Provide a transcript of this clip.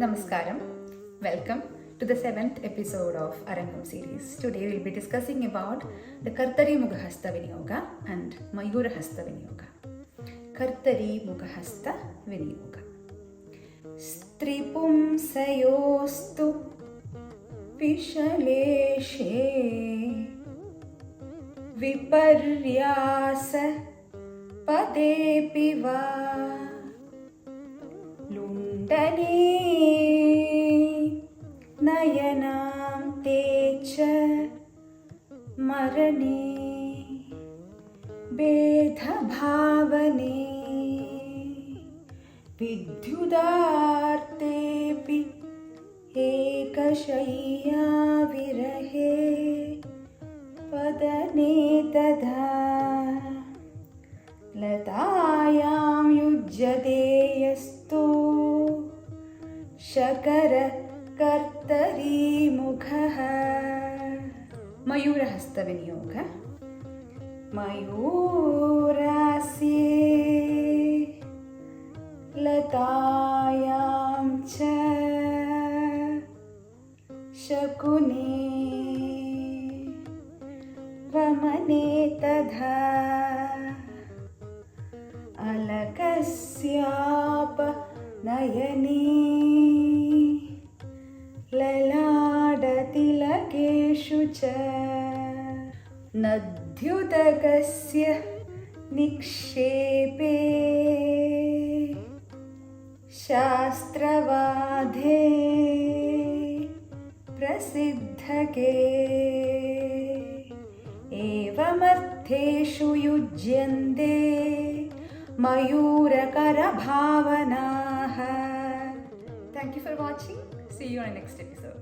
Namaskaram. Welcome to the 7th episode of Arangam series. Today we'll be discussing about the Kartari Mukhahasta Viniyoga and Mayurahasta Viniyoga. Kartari Mukhahasta Viniyoga. Stripumsayostu Vishaleshe Viparyasa Padepiva Lundane Nayanam Techa Marane Bedha Bhavane Vidyudartepi Ekashayya Virahe Padane Tadha Latayam Yujyate Yastu Shakara Kartari Mukhaha. Mayurahasta Viniyoga. Mayurasye Latayam cha Shakune Vamane Tadha Alakasyapa Nayane Laladatilakeshu cha Nadhyutakasya Nikshepe Shastravadhe Prasiddhake Evamartheshu yujyante Mayurakara bhavanaha. Thank you for watching. See you on the next episode.